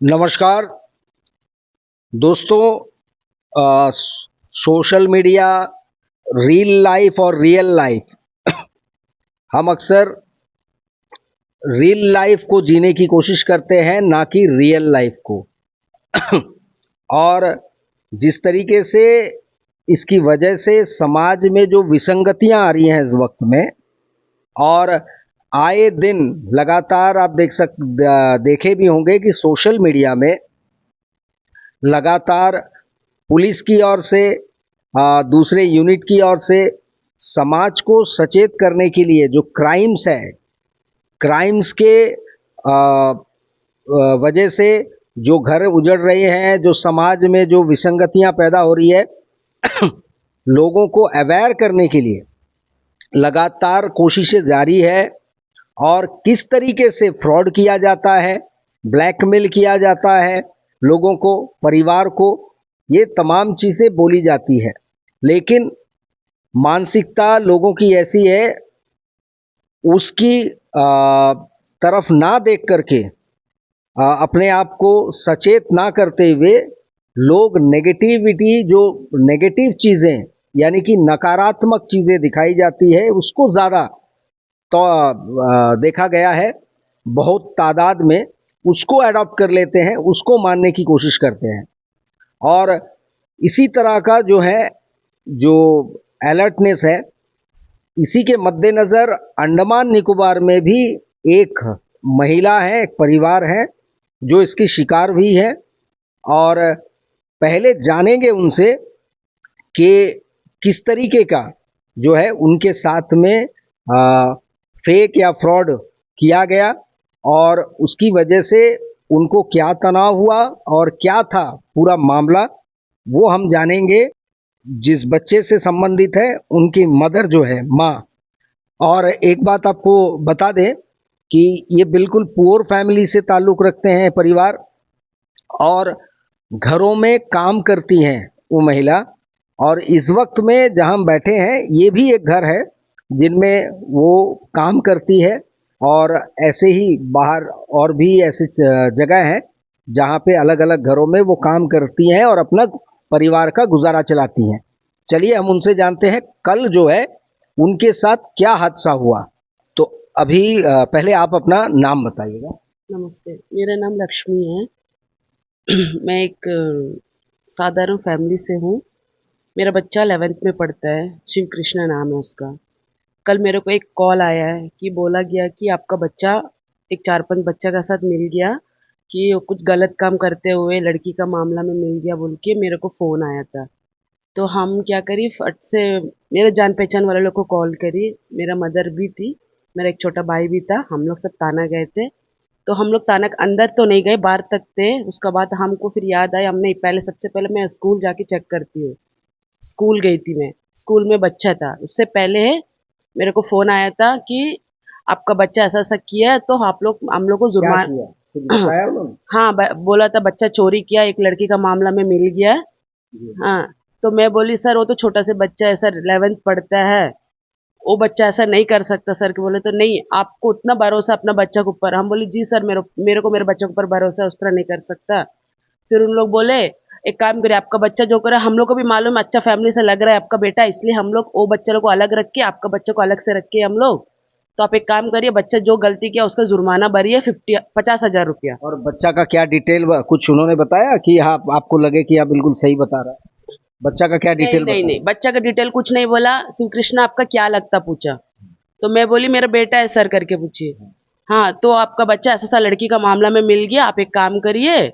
नमस्कार दोस्तों। Social media, reel life और रियल लाइफ, हम अक्सर रील लाइफ को जीने की कोशिश करते हैं, ना कि रियल लाइफ को। और जिस तरीके से इसकी वजह से समाज में जो विसंगतियां आ रही हैं इस वक्त में, और आए दिन लगातार आप देखे भी होंगे कि सोशल मीडिया में लगातार पुलिस की ओर से, दूसरे यूनिट की ओर से समाज को सचेत करने के लिए जो क्राइम्स है, क्राइम्स के वजह से जो घर उजड़ रहे हैं, जो समाज में जो विसंगतियां पैदा हो रही है, लोगों को अवेयर करने के लिए लगातार कोशिशें जारी है। और किस तरीके से फ्रॉड किया जाता है, ब्लैकमेल किया जाता है लोगों को, परिवार को, ये तमाम चीज़ें बोली जाती है। लेकिन मानसिकता लोगों की ऐसी है, उसकी तरफ ना देख करके, अपने आप को सचेत ना करते हुए, लोग नेगेटिविटी, जो नेगेटिव चीज़ें यानी कि नकारात्मक चीज़ें दिखाई जाती है, उसको ज़्यादा तो देखा गया है, बहुत तादाद में उसको अडॉप्ट कर लेते हैं, उसको मानने की कोशिश करते हैं। और इसी तरह का जो है, जो अलर्टनेस है, इसी के मद्देनज़र अंडमान निकोबार में भी एक महिला है, एक परिवार है जो इसकी शिकार हुई है। और पहले जानेंगे उनसे कि किस तरीके का जो है उनके साथ में फेक या फ्रॉड किया गया, और उसकी वजह से उनको क्या तनाव हुआ और क्या था पूरा मामला, वो हम जानेंगे। जिस बच्चे से संबंधित है, उनकी मदर जो है, माँ। और एक बात आपको बता दें कि ये बिल्कुल पुअर फैमिली से ताल्लुक़ रखते हैं परिवार, और घरों में काम करती हैं वो महिला। और इस वक्त में जहाँ हम बैठे हैं, ये भी एक घर है जिनमें वो काम करती है। और ऐसे ही बाहर और भी ऐसी जगह हैं जहाँ पे अलग अलग घरों में वो काम करती हैं और अपना परिवार का गुजारा चलाती हैं। चलिए हम उनसे जानते हैं कल जो है उनके साथ क्या हादसा हुआ। तो अभी पहले आप अपना नाम बताइएगा। नमस्ते, मेरा नाम लक्ष्मी है। मैं एक साधारण फैमिली से हूँ। मेरा बच्चा 11th में पढ़ता है, शिव कृष्णा नाम है उसका। कल मेरे को एक कॉल आया है कि बोला गया कि आपका बच्चा एक 4-5 बच्चा का साथ मिल गया, कि वो कुछ गलत काम करते हुए लड़की का मामला में मिल गया बोल के मेरे को फ़ोन आया था। तो हम क्या करी, फट से मेरे जान पहचान वाले लोग को कॉल करी। मेरा मदर भी थी, मेरा एक छोटा भाई भी था, हम लोग सब ताना गए थे। तो हम लोग तानक अंदर तो नहीं गए, बाहर तक थे। उसके बाद हमको फिर याद आया, हमने पहले सबसे पहले मैं स्कूल जाके चेक करती हूँ। स्कूल गई थी मैं, स्कूल में बच्चा था। उससे पहले मेरे को फ़ोन आया था कि आपका बच्चा ऐसा-ऐसा किया है, तो आप लोग हम लोग को क्या जुर्मान किया, कुछ बताया उन्होंने? हाँ, बोला था बच्चा चोरी किया, एक लड़की का मामला में मिल गया है। जी। हाँ, तो मैं बोली सर वो तो छोटा से बच्चा है सर, 11th पढ़ता है, वो बच्चा ऐसा नहीं कर सकता सर। के बोले तो नहीं, आपको उतना भरोसा अपना बच्चा के ऊपर। हम बोले जी सर, मेरे को मेरे बच्चे के ऊपर भरोसा है, उस तरह नहीं कर सकता। फिर उन लोग बोले एक काम करिए, आपका बच्चा जो करे, हम लोग को भी मालूम है अच्छा फैमिली से लग रहा है आपका बेटा, इसलिए हम लोग वो बच्चे लोग को अलग रख के आपका बच्चे को अलग से रख के हम लोग। तो आप एक काम करिए, बच्चा जो गलती किया उसका जुर्माना भरिए 50,000 रुपया। और बच्चा का क्या डिटेल, कुछ उन्होंने बताया कि हाँ आपको लगे कि हाँ बिल्कुल सही बता रहा है? बच्चा का क्या नहीं डिटेल नहीं नहीं, बताया? बच्चा का डिटेल कुछ नहीं बोला। शिव कृष्णा आपका क्या लगता पूछा, तो मैं बोली मेरा बेटा है सर करके पूछिए। हाँ, तो आपका बच्चा ऐसा सा लड़की का मामला में मिल गया, आप एक काम करिए,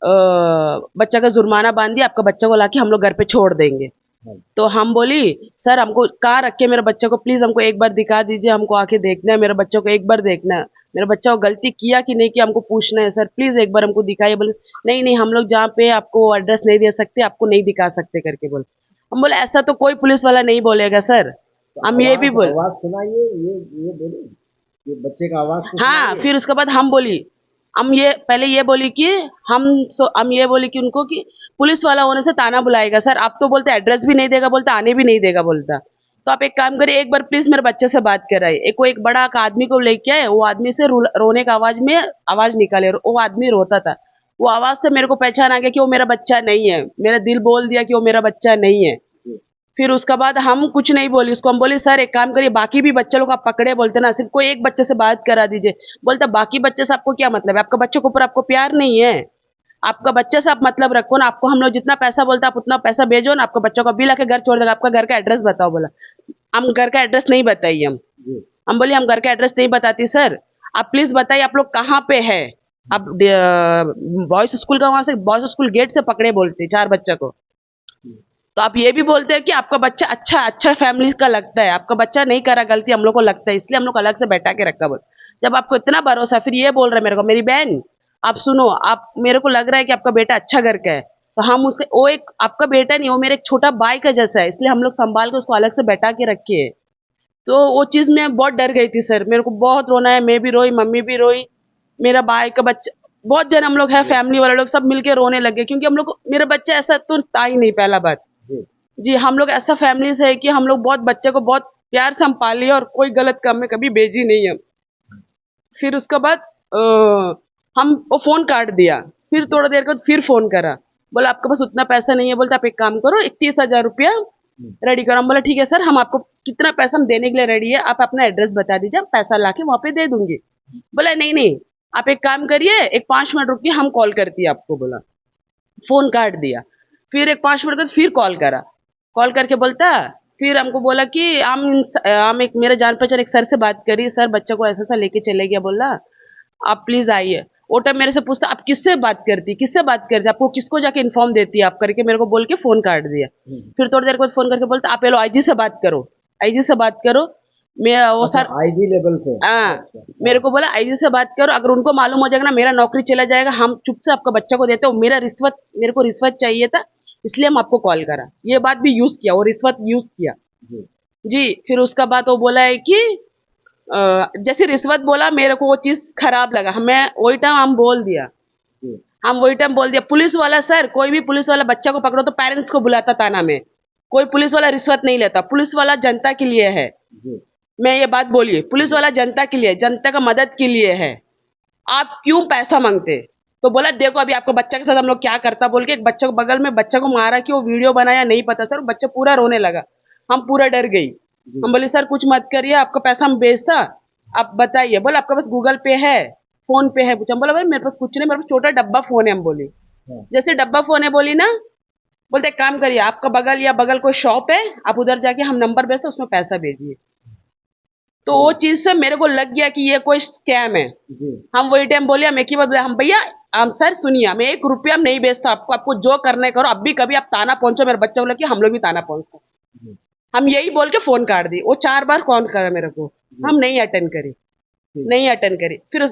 बच्चा का जुर्माना बांध दिया, आपका बच्चा को लाके हम लोग घर पे छोड़ देंगे। हाँ। तो हम बोली सर हमको कहाँ रख के, मेरे बच्चे को प्लीज हमको एक बार दिखा दीजिए, हमको आके देखना है, मेरे बच्चों को एक बार देखना है, मेरा बच्चा को गलती किया कि नहीं किया हमको पूछना है सर, प्लीज एक बार हमको दिखाइए। बोले नहीं नहीं, हम लोग जहाँ पे आपको एड्रेस नहीं दे सकते, आपको नहीं दिखा सकते करके बोले। हम बोले ऐसा तो कोई पुलिस वाला नहीं बोलेगा सर। तो हम ये भी आवाज बोल आवाज सुनाइए, ये बोले, ये बच्चे का आवाज तो हाँ, सुनाइए। फिर उसके बाद हम ये पहले ये बोली कि हम ये बोली कि उनको कि पुलिस वाला होने से ताना बुलाएगा सर, आप तो बोलते एड्रेस भी नहीं देगा, बोलता आने भी नहीं देगा बोलता। तो आप एक काम करिए, एक बार प्लीज मेरे बच्चे से बात कराइए। एक वो एक बड़ा आदमी को लेके आए, वो आदमी से रोने का आवाज में आवाज निकाले, वो आदमी रोता था। वो आवाज से मेरे को पहचान आ गया कि वो मेरा बच्चा नहीं है, मेरा दिल बोल दिया कि वो मेरा बच्चा नहीं है। फिर उसके बाद हम कुछ नहीं बोली उसको, हम बोले सर एक काम करिए, बाकी भी बच्चे लोग आप पकड़े, बोलते ना सिर्फ कोई एक बच्चे से बात करा दीजिए। बोलता बाकी बच्चे से आपको क्या मतलब है, आपका बच्चे के ऊपर आपको प्यार नहीं है, आपका बच्चे से आप मतलब रखो ना, आपको हम लोग जितना पैसा बोलते आप उतना पैसा भेजो ना, आपका बच्चों को बिल आके घर छोड़ देगा, आपका घर का एड्रेस बताओ। बोला हम घर का एड्रेस नहीं बताइए, हम बोले हम घर का एड्रेस नहीं बताती सर, आप प्लीज बताइए आप लोग कहाँ पे है। आप बॉयज स्कूल का, वहां से बॉयज स्कूल गेट से पकड़े बोलते 4 बच्चे को। तो आप ये भी बोलते हैं कि आपका बच्चा अच्छा अच्छा फैमिली का लगता है, आपका बच्चा नहीं करा गलती, हम लोग को लगता है, इसलिए हम लोग अलग से बैठा के रखा। बोल जब आपको इतना भरोसा, फिर ये बोल रहे मेरे को, मेरी बहन आप सुनो, आप मेरे को लग रहा है कि आपका बेटा अच्छा घर का है, तो हम उसके, वो एक आपका बेटा नहीं, वो मेरे एक छोटा भाई का जैसा है, इसलिए हम लोग संभाल के उसको अलग से बैठा के रखे है। तो वो चीज में बहुत डर गई थी सर, मेरे को बहुत रोना है, मैं भी रोई, मम्मी भी रोई, मेरा भाई का बच्चा, बहुत जन हम लोग है, फैमिली वाले लोग सब मिलके रोने लगे, क्योंकि हम लोग, मेरा बच्चा ऐसा तो था ही नहीं, पहला बात जी, हम लोग ऐसा फैमिली से है कि हम लोग बहुत बच्चे को बहुत प्यार से हम पाली और कोई गलत काम में कभी भेजी नहीं है। फिर उसके बाद हम वो फोन काट दिया, फिर थोड़ा देर के बाद फिर फोन करा, बोला आपके पास उतना पैसा नहीं है, बोलते आप एक काम करो 31,000 रुपया रेडी करो। हम बोला ठीक है सर, हम आपको कितना पैसा हम देने के लिए रेडी है, आप अपना एड्रेस बता दीजिए, हम पैसा लाके वहां पे दे दूंगी। बोला नहीं नहीं, आप एक काम करिए, एक 5 मिनट रुकिए, हम कॉल करती है आपको। बोला फोन काट दिया, फिर एक 5 मिनट बाद फिर कॉल करा, कॉल करके बोलता, फिर हमको बोला कि हम एक मेरे जान पहचान एक सर से बात करी, सर बच्चा को ऐसा ऐसा लेके चले गया, बोला आप प्लीज आइए। वो टाइम मेरे से पूछता आप किससे बात करती, किससे बात करती, आपको किसको जाके इन्फॉर्म देती है आप, करके मेरे को बोल के फोन काट दिया। फिर थोड़ी देर बाद फोन करके बोलता आप पहले आईजी से बात करो, आईजी से बात करो। मैं वो अच्छा, सर आईजी लेवल पे? हाँ, अच्छा, मेरे को बोला आईजी से बात करो, अगर उनको मालूम हो जाएगा ना मेरा नौकरी चला जाएगा, हम चुप से आपका बच्चा को देते हो, मेरे को रिश्वत चाहिए था, इसलिए हम आपको कॉल करा। ये बात भी यूज किया, वो रिश्वत यूज किया जी। फिर उसका बाद वो बोला है कि जैसे रिश्वत बोला, मेरे को वो चीज खराब लगा, हमें वही टाइम हम बोल दिया, हम वही टाइम बोल दिया पुलिस वाला, सर कोई भी पुलिस वाला बच्चा को पकड़ो तो पेरेंट्स को बुलाता थाना में, कोई पुलिस वाला रिश्वत नहीं लेता, पुलिस वाला जनता के लिए है। मैं ये बात बोलिए, पुलिस वाला जनता के लिए, जनता का मदद के लिए है, आप क्यों पैसा मांगते। तो बोला देखो अभी आपको बच्चा के साथ हम लोग क्या करता, बोल के एक बच्चे को बगल में बच्चा को मारा कि वो वीडियो बनाया, नहीं पता सर, बच्चा पूरा रोने लगा, हम पूरा डर गई। हम बोले सर कुछ मत करिए, आपका पैसा हम भेजता, आप बताइए। बोला आपके पास गूगल पे है, फोन पे है, पूछा, बोला भाई मेरे पास कुछ नहीं, मेरे पास छोटा डब्बा फोन है। हम बोली जैसे डब्बा फोन है बोली ना, बोलते एक काम करिए, आपका बगल या बगल कोई शॉप है, आप उधर जाके हम नंबर भेजते उसमें पैसा भेजिए। तो वो चीज से मेरे को लग गया कि ये कोई स्कैम है। हम वही टाइम बोले, हम एक ही बात बोले, हम भैया हम सर सुनिए, हम 1 रुपया हम नहीं बेचता आपको, आपको जो करना है करो, अब भी कभी आप ताना पहुंचो मेरे बच्चे को लेके, हम लोग भी ताना पहुंचते। हम यही बोल के फोन काट दी, वो 4 बार कॉल करा मेरे को, हम नहीं अटेंड करी, नहीं अटेंड करी। फिर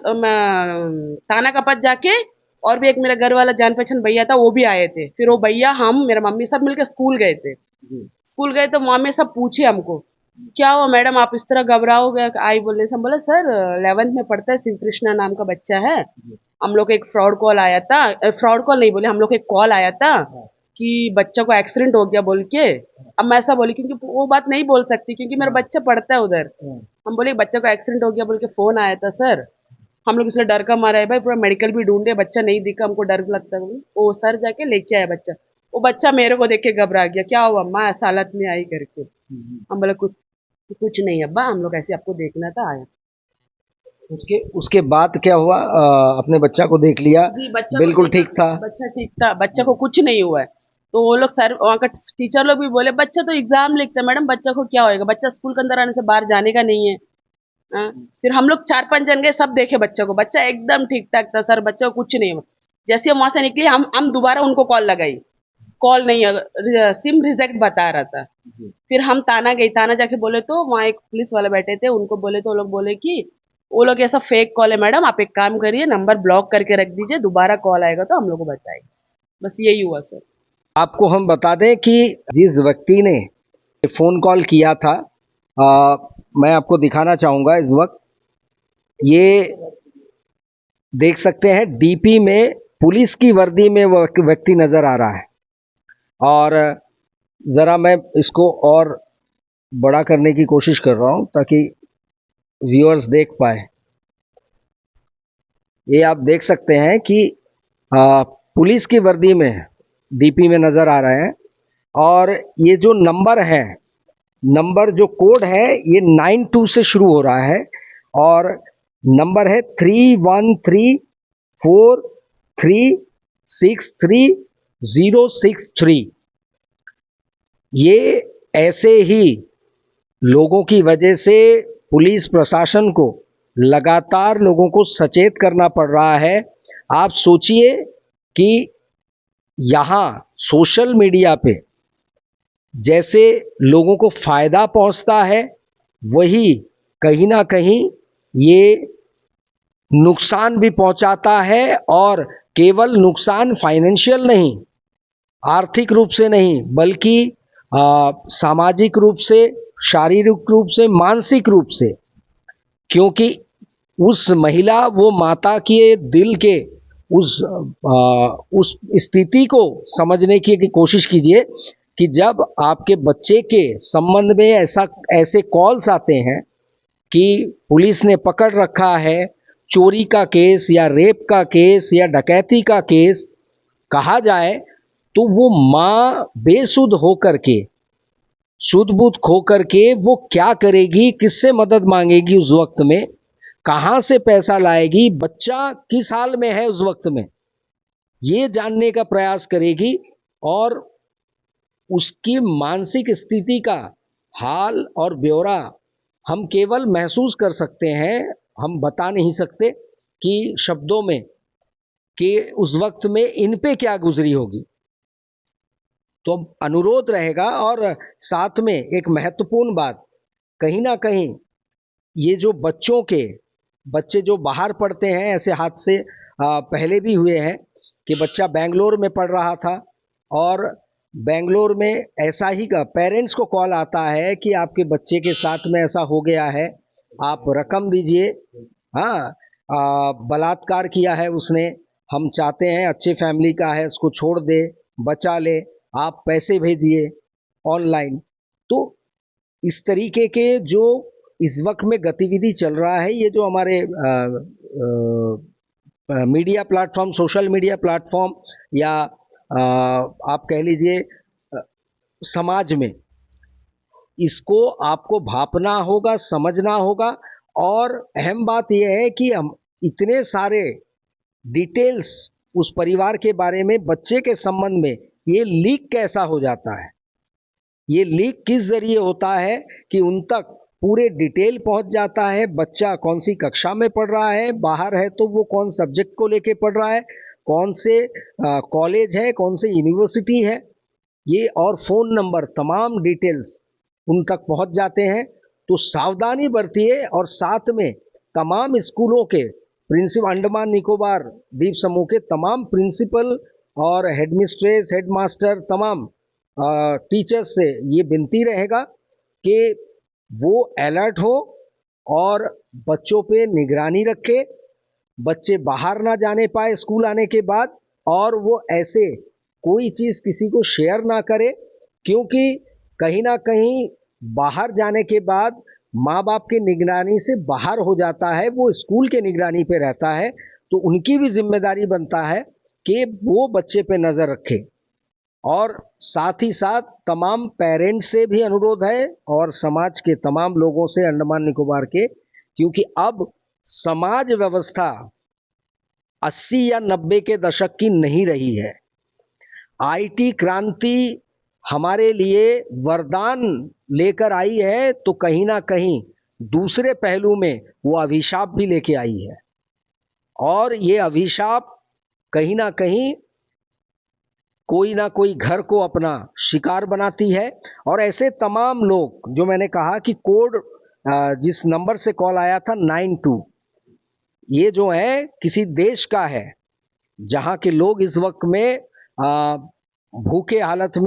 थाना का पास जाके, और भी एक मेरा घर वाला जान पहचान भैया था, वो भी आए थे, फिर वो भैया हम मेरा मम्मी सब मिलकर स्कूल गए थे। स्कूल गए तो वहां में सब पूछे हमको क्या हुआ मैडम आप इस तरह घबराओ गया, आई बोलने से, हम बोला सर 11th में पढ़ता है, शिव कृष्णा नाम का बच्चा है, हम लोग को एक फ्रॉड कॉल आया था, फ्रॉड कॉल नहीं बोले, हम लोग को एक कॉल आया था कि बच्चा को एक्सीडेंट हो गया बोल के। अब मैं ऐसा बोली क्योंकि वो बात नहीं बोल सकती, क्योंकि मेरा बच्चा पढ़ता है उधर। हम बोले बच्चा को एक्सीडेंट हो गया बोल के फोन आया था सर, हम लोग इसलिए डर का मारा है भाई, पूरा मेडिकल भी ढूंढे, बच्चा नहीं दिखा, हमको डर लगता है। वो सर जाके लेके आया बच्चा, वो बच्चा मेरे को देख के घबरा गया, क्या हुआ माँ ऐसा हालत में आई करके। हम बोले कुछ नहीं अब्बा, हम लोग ऐसे आपको देखना था आया। उसके बाद क्या हुआ? अपने बच्चा को देख लिया? जी, बच्चा बिल्कुल ठीक था? बच्चा ठीक था, बच्चा को कुछ नहीं हुआ है। तो वो लोग सर वहाँ का टीचर लोग भी बोले बच्चा तो एग्जाम लिखता है मैडम, बच्चा को क्या होएगा, बच्चा स्कूल के अंदर आने से बाहर जाने का नहीं है। हाँ? फिर हम लोग 4-5 जन गए, सब देखे बच्चा को, बच्चा एकदम ठीक ठाक था सर, बच्चा को कुछ नहीं हुआ। जैसे हम वहां से निकले, हम दोबारा उनको कॉल लगाई, कॉल नहीं, सिम रिजेक्ट बता रहा था। फिर हम ताना गए, ताना जाके बोले तो वहाँ एक पुलिस वाले बैठे थे, उनको बोले तो वो लोग बोले कि वो लोग ऐसा फेक कॉल है मैडम, आप एक काम करिए नंबर ब्लॉक करके रख दीजिए, दोबारा कॉल आएगा तो हम लोग को बताएंगे। बस यही हुआ सर। आपको हम बता दें कि जिस व्यक्ति ने फोन कॉल किया था, मैं आपको दिखाना चाहूंगा इस वक्त, ये देख सकते हैं डीपी में पुलिस की वर्दी में वो व्यक्ति नजर आ रहा है। और ज़रा मैं इसको और बड़ा करने की कोशिश कर रहा हूं ताकि व्यूअर्स देख पाए। ये आप देख सकते हैं कि पुलिस की वर्दी में डीपी में नज़र आ रहे हैं। और ये जो नंबर है, नंबर जो कोड है ये 92 से शुरू हो रहा है और नंबर है 3134363063। ये ऐसे ही लोगों की वजह से पुलिस प्रशासन को लगातार लोगों को सचेत करना पड़ रहा है। आप सोचिए कि यहाँ सोशल मीडिया पे जैसे लोगों को फायदा पहुंचता है, वही कहीं ना कहीं ये नुकसान भी पहुंचाता है। और केवल नुकसान फाइनेंशियल नहीं, आर्थिक रूप से नहीं, बल्कि सामाजिक रूप से, शारीरिक रूप से, मानसिक रूप से। क्योंकि उस महिला, वो माता के दिल के उस स्थिति को समझने की कोशिश कीजिए कि जब आपके बच्चे के संबंध में ऐसे कॉल्स आते हैं कि पुलिस ने पकड़ रखा है, चोरी का केस या रेप का केस या डकैती का केस कहा जाए, तो वो माँ बेसुध होकर के, सुध बुध खो करके वो क्या करेगी, किससे मदद मांगेगी उस वक्त में, कहां से पैसा लाएगी, बच्चा किस हाल में है उस वक्त में, ये जानने का प्रयास करेगी। और उसकी मानसिक स्थिति का हाल और ब्यौरा हम केवल महसूस कर सकते हैं, हम बता नहीं सकते कि शब्दों में कि उस वक्त में इन पे क्या गुजरी होगी। तो अनुरोध रहेगा। और साथ में एक महत्वपूर्ण बात, कहीं ना कहीं ये जो बच्चे जो बाहर पढ़ते हैं, ऐसे हादसे पहले भी हुए हैं कि बच्चा बेंगलोर में पढ़ रहा था और बेंगलोर में ऐसा ही का पेरेंट्स को कॉल आता है कि आपके बच्चे के साथ में ऐसा हो गया है, आप रकम दीजिए। हाँ, बलात्कार किया है उसने, हम चाहते हैं, अच्छे फैमिली का है, उसको छोड़ दे, बचा ले, आप पैसे भेजिए ऑनलाइन। तो इस तरीके के जो इस वक्त में गतिविधि चल रहा है, ये जो हमारे media platform, social media platform या आप कह लीजिए समाज में, इसको आपको भापना होगा, समझना होगा। और अहम बात यह है कि हम इतने सारे डिटेल्स उस परिवार के बारे में, बच्चे के संबंध में, ये लीक कैसा हो जाता है, ये लीक किस जरिए होता है कि उन तक पूरे डिटेल पहुंच जाता है। बच्चा कौन सी कक्षा में पढ़ रहा है, बाहर है तो वो कौन सब्जेक्ट को लेके पढ़ रहा है, कौन से कॉलेज है, कौन से यूनिवर्सिटी है, ये और फोन नंबर, तमाम डिटेल्स उन तक पहुंच जाते हैं। तो सावधानी बरतिए। और साथ में तमाम स्कूलों के प्रिंसिपल, अंडमान निकोबार द्वीप समूह के तमाम प्रिंसिपल और हेडमिस्ट्रेस, हेडमास्टर, तमाम टीचर्स से ये विनती रहेगा कि वो अलर्ट हो और बच्चों पे निगरानी रखे, बच्चे बाहर ना जाने पाए स्कूल आने के बाद, और वो ऐसे कोई चीज़ किसी को शेयर ना करे। क्योंकि कहीं ना कहीं बाहर जाने के बाद माँ बाप की निगरानी से बाहर हो जाता है, वो स्कूल के निगरानी पे रहता है। तो उनकी भी जिम्मेदारी बनता है कि वो बच्चे पे नज़र रखे। और साथ ही साथ तमाम पेरेंट्स से भी अनुरोध है और समाज के तमाम लोगों से, अंडमान निकोबार के, क्योंकि अब समाज व्यवस्था 80 या 90 के दशक की नहीं रही है। आईटी क्रांति हमारे लिए वरदान लेकर आई है, तो कहीं ना कहीं दूसरे पहलू में वो अभिशाप भी लेके आई है। और ये अभिशाप कहीं ना कहीं कोई ना कोई घर को अपना शिकार बनाती है। और ऐसे तमाम लोग, जो मैंने कहा कि कोड जिस नंबर से कॉल आया था 92, ये जो है किसी देश का है जहां के लोग इस वक्त में भूखे हालत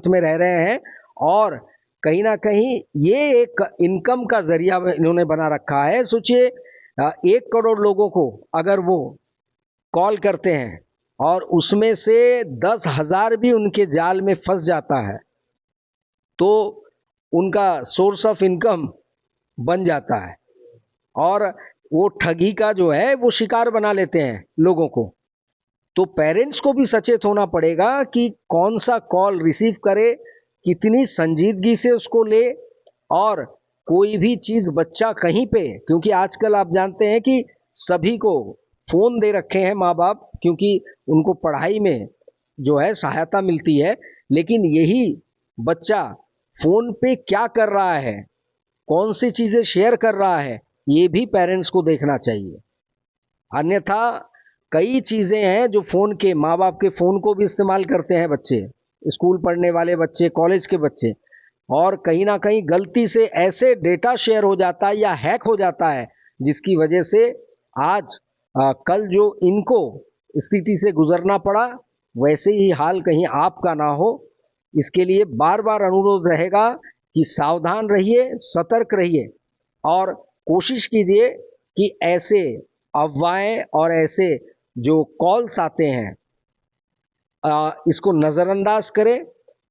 में रह रहे हैं। और कहीं ना कहीं ये एक इनकम का जरिया इन्होंने बना रखा है। सोचिए, 1 करोड़ लोगों को अगर वो कॉल करते हैं और उसमें से 10,000 भी उनके जाल में फंस जाता है, तो उनका सोर्स ऑफ इनकम बन जाता है और वो ठगी का जो है वो शिकार बना लेते हैं लोगों को। तो पेरेंट्स को भी सचेत होना पड़ेगा कि कौन सा कॉल रिसीव करे, कितनी संजीदगी से उसको ले, और कोई भी चीज बच्चा कहीं पे, क्योंकि आजकल आप जानते हैं कि सभी को फोन दे रखे हैं माँ बाप, क्योंकि उनको पढ़ाई में जो है सहायता मिलती है, लेकिन यही बच्चा फोन पे क्या कर रहा है, कौन सी चीजें शेयर कर रहा है, ये भी पेरेंट्स को देखना चाहिए। अन्यथा कई चीजें हैं जो फोन के, माँ बाप के फोन को भी इस्तेमाल करते हैं बच्चे, स्कूल पढ़ने वाले बच्चे, कॉलेज के बच्चे, और कहीं ना कहीं गलती से ऐसे डेटा शेयर हो जाता है या हैक हो जाता है जिसकी वजह से आज कल जो इनको स्थिति से गुजरना पड़ा, वैसे ही हाल कहीं आपका ना हो। इसके लिए बार बार अनुरोध रहेगा कि सावधान रहिए, सतर्क रहिए, और कोशिश कीजिए कि ऐसे अफवाहें और ऐसे जो कॉल्स आते हैं इसको नज़रअंदाज करें,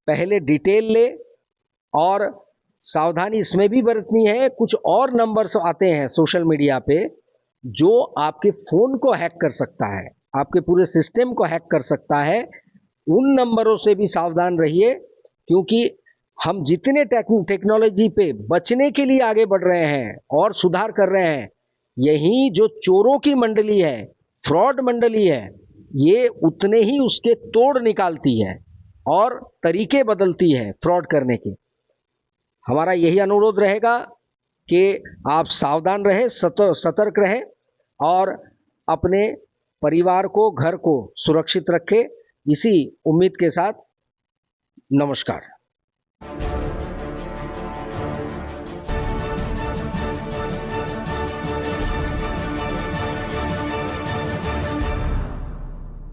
पहले डिटेल ले, और सावधानी इसमें भी बरतनी है, कुछ और नंबर्स आते हैं सोशल मीडिया पे जो आपके फोन को हैक कर सकता है, आपके पूरे सिस्टम को हैक कर सकता है। उन नंबरों से भी सावधान रहिए, क्योंकि हम जितने टेक्नोलॉजी पे बचने के लिए आगे बढ़ रहे हैं और सुधार कर रहे हैं, यही जो चोरों की मंडली है, फ्रॉड मंडली है, ये उतने ही उसके तोड़ निकालती है और तरीके बदलती है फ्रॉड करने के। हमारा यही अनुरोध रहेगा कि आप सावधान रहें, सतर्क रहें, और अपने परिवार को, घर को सुरक्षित रखें। इसी उम्मीद के साथ नमस्कार।